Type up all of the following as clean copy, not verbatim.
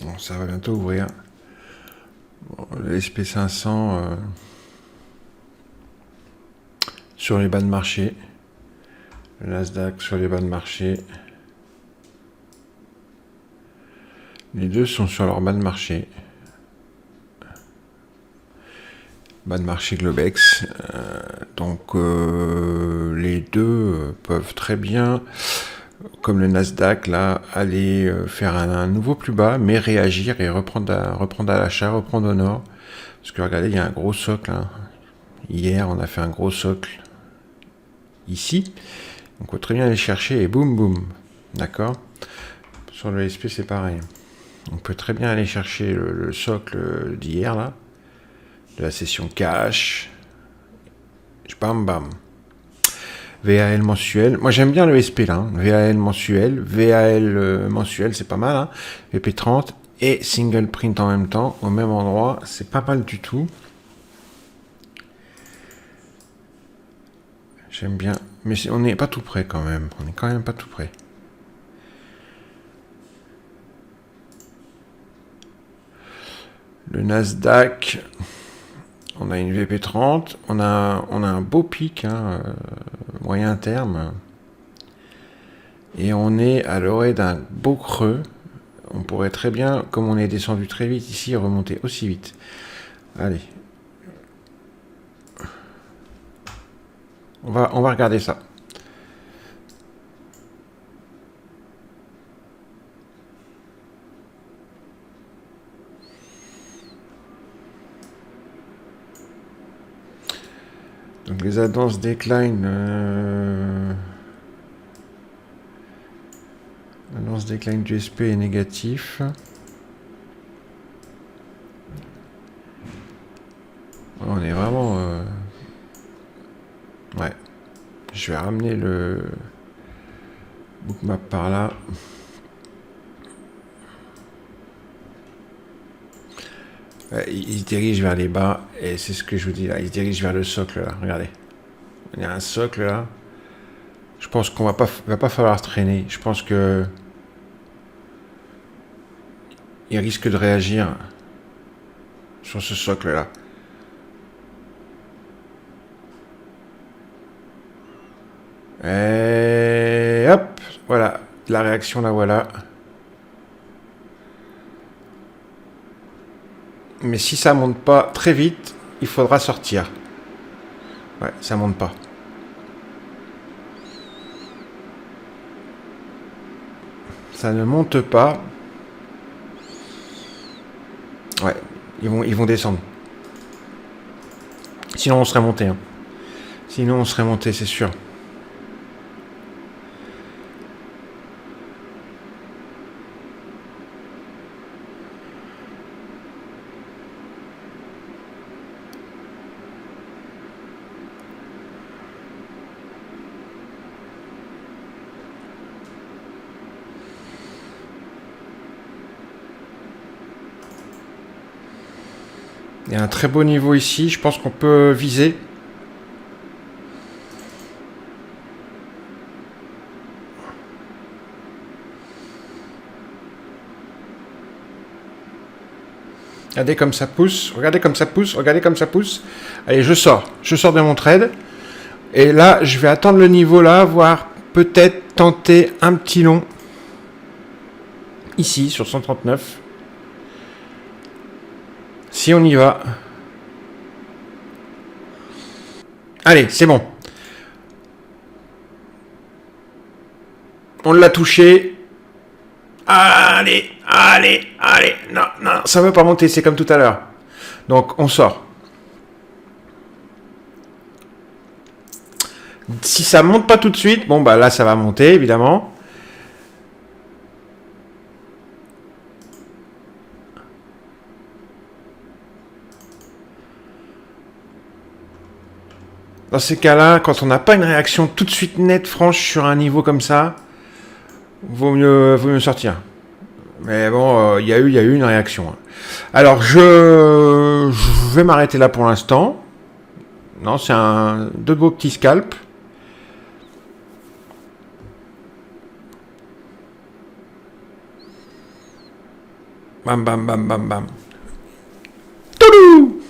Bon, ça va bientôt ouvrir. Bon, le SP500 sur les bas de marché. Le Nasdaq sur les bas de marché. Les deux sont sur leur bas de marché. Bas de marché Globex. Donc les deux peuvent très bien, comme le Nasdaq, là, aller faire un nouveau plus bas, mais réagir et reprendre à l'achat, reprendre au nord. Parce que regardez, il y a un gros socle. Hein. Hier, on a fait un gros socle ici. Donc on peut très bien aller chercher et boum boum. D'accord. Sur le SP, c'est pareil. On peut très bien aller chercher le socle d'hier, là, de la session cash. Bam bam. VAL mensuel. Moi j'aime bien le SP là. Hein. VAL mensuel. VAL mensuel, c'est pas mal. Hein. VP30 et single print en même temps, au même endroit. C'est pas mal du tout. J'aime bien. Mais on n'est pas tout près quand même. On n'est quand même pas tout près. Le Nasdaq. On a une VP30. On a un beau pic. Hein, moyen terme. Et on est à l'orée d'un beau creux. On pourrait très bien, comme on est descendu très vite ici, remonter aussi vite. Allez. On va regarder ça. Donc les annonces décline. L'annonce décline du SP est négatif. On est vraiment... Ouais. Je vais ramener le bookmap par là. Il se dirige vers les bas. Et c'est ce que je vous dis là. Il se dirige vers le socle là. Regardez. Il y a un socle là. Je pense qu'on va pas falloir traîner. Je pense que... Il risque de réagir sur ce socle là. Et hop, voilà, la réaction la voilà. Mais si ça monte pas très vite, il faudra sortir. Ouais, ça monte pas. Ça ne monte pas. Ouais, ils vont descendre. Sinon on serait monté. Hein. Sinon on serait monté, c'est sûr. Il y a un très beau niveau ici, je pense qu'on peut viser. Regardez comme ça pousse, regardez comme ça pousse, regardez comme ça pousse. Allez, je sors de mon trade. Et là, je vais attendre le niveau là, voire peut-être tenter un petit long. Ici, sur 139. Si on y va. Allez, c'est bon. On l'a touché. Allez, allez, allez. Non, non, ça ne veut pas monter, c'est comme tout à l'heure. Donc, on sort. Si ça monte pas tout de suite, bon, bah là, ça va monter, évidemment. Dans ces cas-là, quand on n'a pas une réaction tout de suite nette, franche, sur un niveau comme ça, vaut mieux sortir. Mais bon, il y a eu une réaction. Alors, je vais m'arrêter là pour l'instant. Non, c'est deux beaux petits scalps. Bam, bam, bam, bam, bam. Toulou!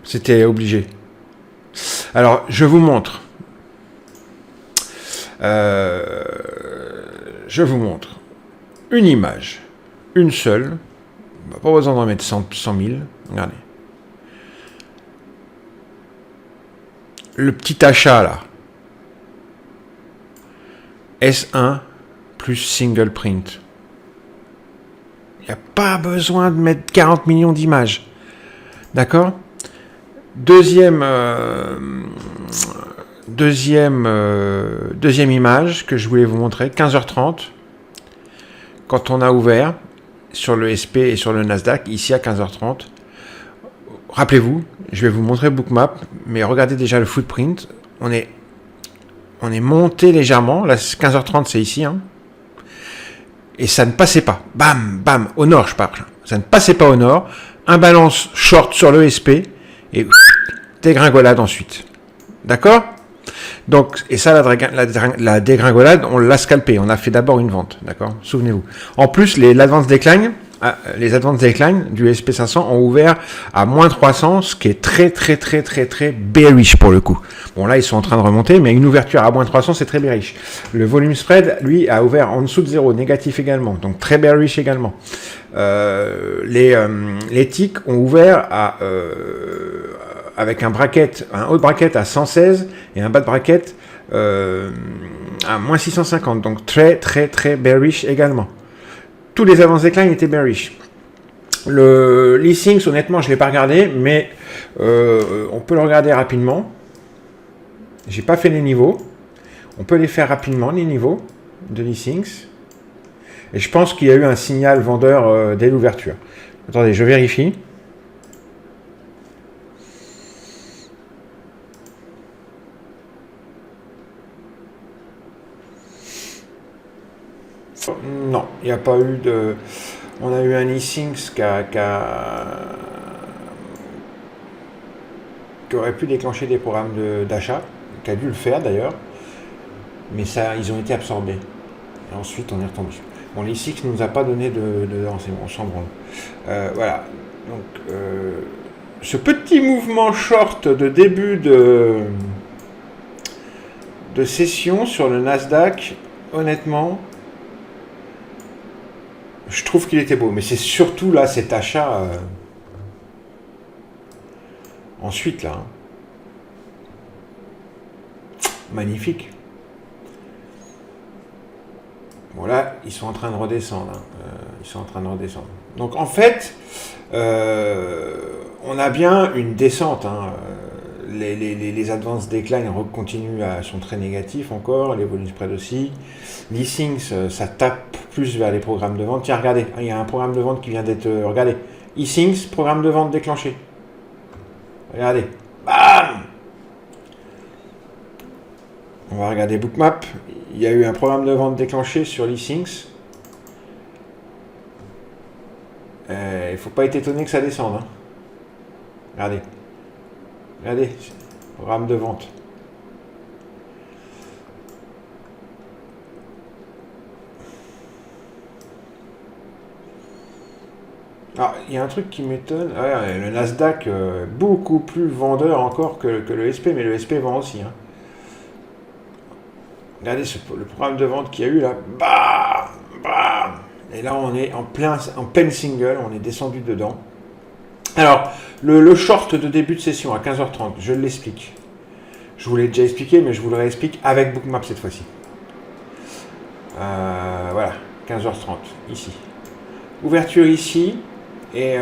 C'était obligé. Alors, je vous montre. Je vous montre une image. Une seule. Pas besoin d'en mettre 100 000. Regardez. Le petit achat, là. S1 plus single print. Il n'y a pas besoin de mettre 40 millions d'images. D'accord ? Deuxième image que je voulais vous montrer, 15h30, quand on a ouvert sur le SP et sur le Nasdaq, ici à 15h30. Rappelez-vous, je vais vous montrer Bookmap, mais regardez déjà le footprint. On est monté légèrement, là 15h30 c'est ici, hein, et ça ne passait pas. Bam, bam, au nord je parle. Ça ne passait pas au nord. Un balance short sur le SP et dégringolade ensuite. D'accord ? Donc, et ça, la dégringolade, on l'a scalpé. On a fait d'abord une vente. D'accord ? Souvenez-vous. En plus, les advance decline du SP500 ont ouvert à moins 300, ce qui est très, très, très, très, très bearish pour le coup. Bon, là, ils sont en train de remonter, mais une ouverture à moins 300, c'est très bearish. Le volume spread, lui, a ouvert en dessous de 0, négatif également. Donc, très bearish également. Les ticks ont ouvert avec un haut de bracket à 116 et un bas de bracket à moins 650. Donc très très très bearish également. Tous les avances déclin étaient bearish. Le listings, honnêtement, je ne l'ai pas regardé, mais on peut le regarder rapidement. J'ai pas fait les niveaux. On peut les faire rapidement, les niveaux de listings. Et je pense qu'il y a eu un signal vendeur dès l'ouverture. Attendez, je vérifie. Non, il n'y a pas eu de... On a eu un listings qui aurait pu déclencher des programmes d'achat, qui a dû le faire d'ailleurs, mais ça, ils ont été absorbés. Et ensuite, on est retombé dessus. Bon, l'ISIX ne nous a pas donné de renseignements, on s'en branle. Voilà. Donc, ce petit mouvement short de début de session sur le Nasdaq, honnêtement, je trouve qu'il était beau. Mais c'est surtout là, cet achat ensuite, là. Hein. Magnifique. Bon là, ils sont en train de redescendre. Hein. Donc en fait, on a bien une descente. Hein. Les advance decline sont très négatifs encore. Les volumes spread aussi. L'e-Syncs, ça tape plus vers les programmes de vente. Tiens, regardez, il y a un programme de vente qui vient d'être... regardez, e-Syncs, programme de vente déclenché. Regardez. Bam! On va regarder Bookmap. Il y a eu un programme de vente déclenché sur l'e-Syncs. Il ne faut pas être étonné que ça descende. Hein. Regardez, programme de vente. Alors, il y a un truc qui m'étonne. Ouais, le Nasdaq, beaucoup plus vendeur encore que le SP, mais le SP vend aussi. Hein. Regardez le programme de vente qu'il y a eu là. Bam, bam. Et là, on est en pleine single. On est descendu dedans. Alors, le short de début de session à 15h30, je l'explique. Je vous l'ai déjà expliqué, mais je vous le réexplique avec Bookmap cette fois-ci. Voilà, 15h30, ici. Ouverture ici. Et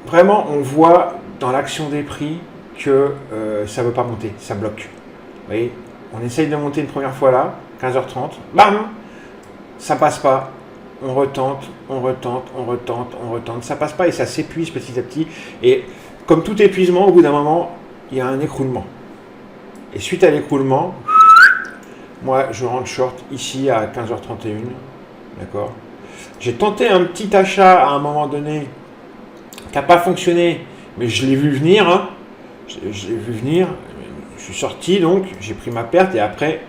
vraiment, on voit dans l'action des prix que ça ne veut pas monter, ça bloque. Vous voyez, on essaye de monter une première fois là, 15h30, bam, ça passe pas, on retente, ça passe pas et ça s'épuise petit à petit. Et comme tout épuisement, au bout d'un moment, il y a un écroulement. Et suite à l'écroulement, moi je rentre short ici à 15h31, d'accord. J'ai tenté un petit achat à un moment donné qui n'a pas fonctionné, mais je l'ai vu venir, hein. Je l'ai vu venir, Je suis sorti donc, j'ai pris ma perte et après,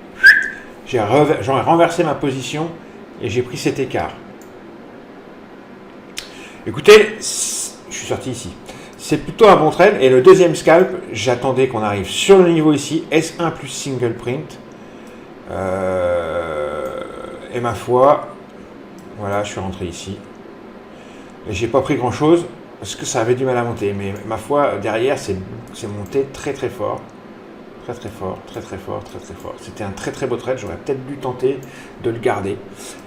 j'en ai renversé ma position et j'ai pris cet écart. Écoutez, je suis sorti ici. C'est plutôt un bon trade. Et le deuxième scalp, j'attendais qu'on arrive sur le niveau ici, S1 plus single print. Et ma foi, voilà, je suis rentré ici. Et j'ai pas pris grand chose parce que ça avait du mal à monter. Mais ma foi, derrière, c'est monté très très fort. Très très fort, très très fort, très très fort. C'était un très très beau trade, j'aurais peut-être dû tenter de le garder.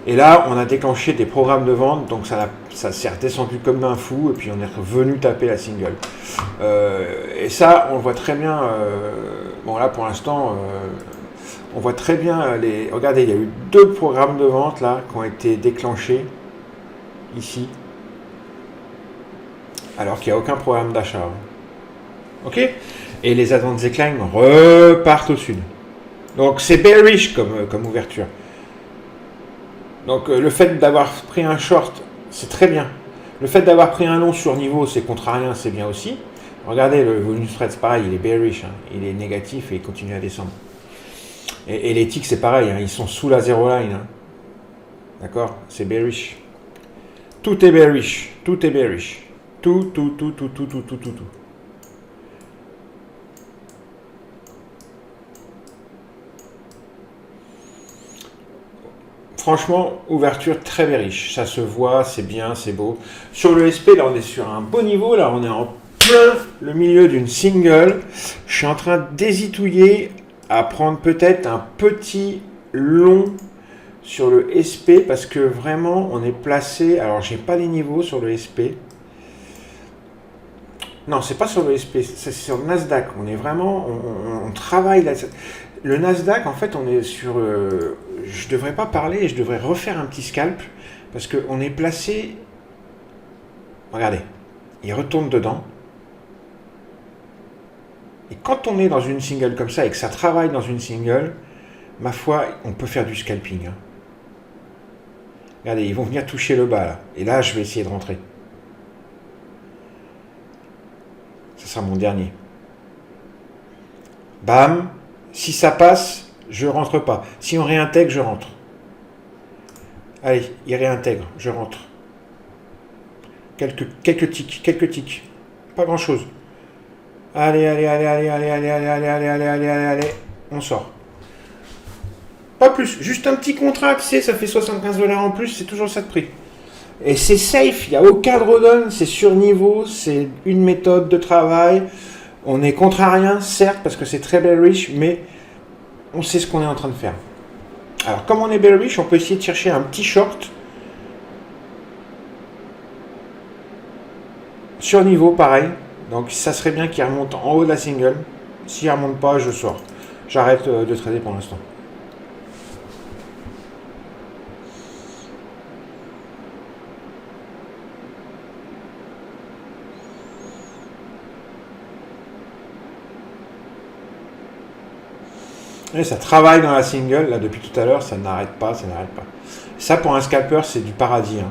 Et là, on a déclenché des programmes de vente, donc ça s'est redescendu comme d'un fou, et puis on est revenu taper la single. Et ça, on le voit très bien, bon là pour l'instant, on voit très bien les... Regardez, il y a eu 2 programmes de vente là qui ont été déclenchés, ici, alors qu'il n'y a aucun programme d'achat. Ok ? Et les Advanced Decline repartent au sud. Donc c'est bearish comme ouverture. Donc le fait d'avoir pris un short, c'est très bien. Le fait d'avoir pris un long sur niveau, c'est contrariant, c'est bien aussi. Regardez, le volume spread, c'est pareil, il est bearish, hein. Il est négatif et il continue à descendre. Et les ticks, c'est pareil, hein. Ils sont sous la zero line. Hein. D'accord ? C'est bearish. Tout est bearish. Tout est bearish. Tout. Franchement, ouverture très riche. Ça se voit, c'est bien, c'est beau. Sur le SP, là, on est sur un beau niveau. Là, on est en plein le milieu d'une single. Je suis en train d'hésitouiller à prendre peut-être un petit long sur le SP parce que vraiment, on est placé. Alors, j'ai pas les niveaux sur le SP. Non, c'est pas sur le SP, c'est sur le Nasdaq. On est vraiment, on travaille là. Le Nasdaq, en fait, on est sur... je devrais pas parler et je devrais refaire un petit scalp parce qu'on est placé... Regardez, il retourne dedans. Et quand on est dans une single comme ça et que ça travaille dans une single, ma foi, on peut faire du scalping. Hein. Regardez, ils vont venir toucher le bas là. Et là, je vais essayer de rentrer. Ce sera mon dernier. Bam. Si ça passe, je rentre pas. Si on réintègre, je rentre. Allez, il réintègre, je rentre. Quelques tics. Pas grand chose. Allez. On sort. Pas plus. Juste un petit contrat, tu sais, ça fait 75 $ en plus, c'est toujours ça de prix. Et c'est safe, il n'y a aucun drawdown, c'est sur niveau, c'est une méthode de travail. On est contrarien, certes, parce que c'est très bearish, mais on sait ce qu'on est en train de faire. Alors, comme on est bearish, on peut essayer de chercher un petit short sur niveau, pareil. Donc, ça serait bien qu'il remonte en haut de la single. S'il ne remonte pas, je sors. J'arrête de trader pour l'instant. Et ça travaille dans la single, là, depuis tout à l'heure, ça n'arrête pas. Ça, pour un scalper, c'est du paradis. Hein.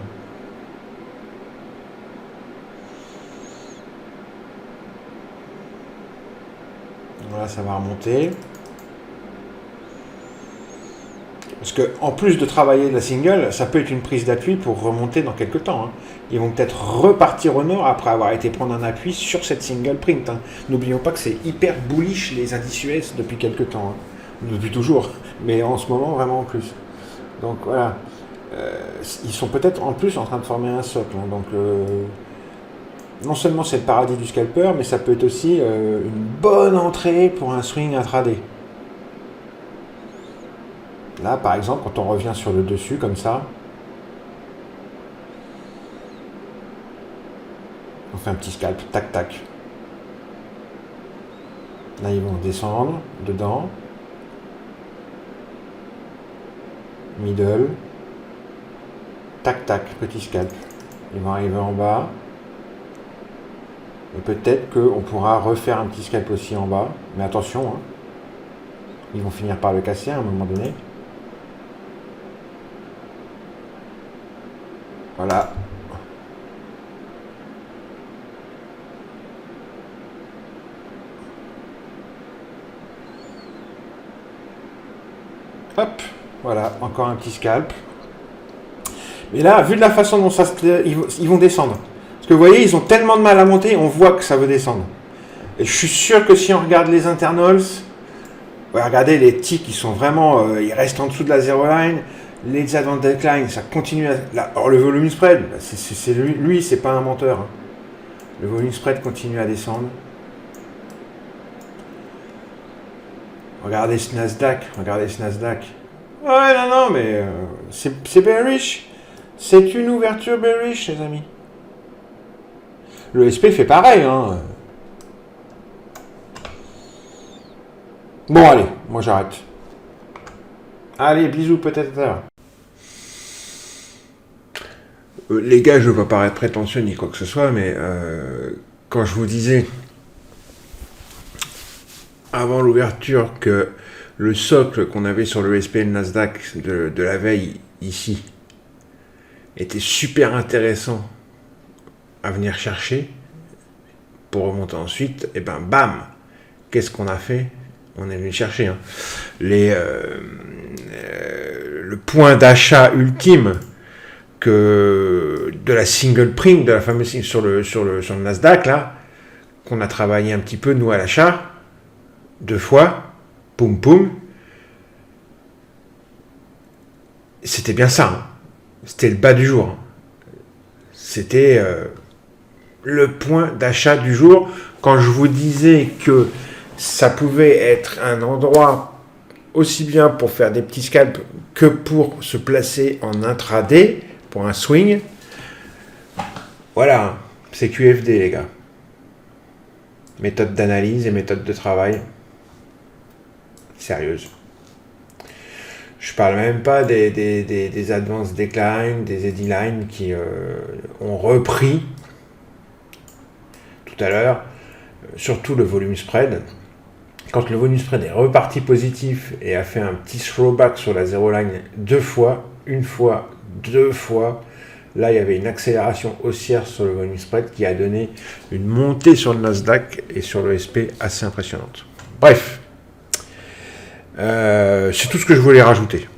Voilà, ça va remonter. Parce que en plus de travailler de la single, ça peut être une prise d'appui pour remonter dans quelques temps. Hein. Ils vont peut-être repartir au nord après avoir été prendre un appui sur cette single print. Hein. N'oublions pas que c'est hyper bullish les indices US depuis quelques temps. Hein. Depuis toujours, mais en ce moment vraiment en plus. Donc voilà, ils sont peut-être en plus en train de former un socle. Hein. Donc non seulement c'est le paradis du scalper, mais ça peut être aussi une bonne entrée pour un swing intraday. Là par exemple, quand on revient sur le dessus comme ça, on fait un petit scalp, tac tac. Là ils vont descendre dedans. Middle, tac tac, petit scalp. Ils vont arriver en bas. Et peut-être qu'on pourra refaire un petit scalp aussi en bas. Mais attention, hein. Ils vont finir par le casser à un moment donné. Voilà. Hop, voilà, encore un petit scalp. Mais là, vu de la façon dont ils vont descendre. Parce que vous voyez, ils ont tellement de mal à monter, on voit que ça veut descendre. Et je suis sûr que si on regarde les internals, regardez les ticks, ils sont vraiment, ils restent en dessous de la zero line. Les advanced decline, ça continue à... Or le volume spread, c'est lui, c'est pas un menteur. Hein. Le volume spread continue à descendre. Regardez ce Nasdaq. Ouais, non, mais c'est bearish. C'est une ouverture bearish, les amis. Le SP fait pareil. Hein. Bon, allez, moi j'arrête. Allez, bisous, peut-être à l'heure. Les gars, je ne veux pas paraître prétentieux ni quoi que ce soit, mais quand je vous disais avant l'ouverture que le socle qu'on avait sur le SP et le Nasdaq de la veille ici était super intéressant à venir chercher pour remonter ensuite, et ben bam, qu'est-ce qu'on a fait? On est venu chercher hein. Le point d'achat ultime que de la single print, de la fameuse sur le Nasdaq là, qu'on a travaillé un petit peu nous à l'achat, 2 fois, poum poum, c'était bien ça, hein. C'était le bas du jour, hein. C'était le point d'achat du jour. Quand je vous disais que ça pouvait être un endroit aussi bien pour faire des petits scalps que pour se placer en intraday, pour un swing. Voilà, c'est QFD les gars. Méthode d'analyse et méthode de travail sérieuse. Je parle même pas des advanced decline, des eddy line qui ont repris tout à l'heure, surtout le volume spread. Quand le volume spread est reparti positif et a fait un petit throwback sur la zero line 2 fois, 1 fois, 2 fois, là il y avait une accélération haussière sur le volume spread qui a donné une montée sur le Nasdaq et sur le SP assez impressionnante. Bref, c'est tout ce que je voulais rajouter.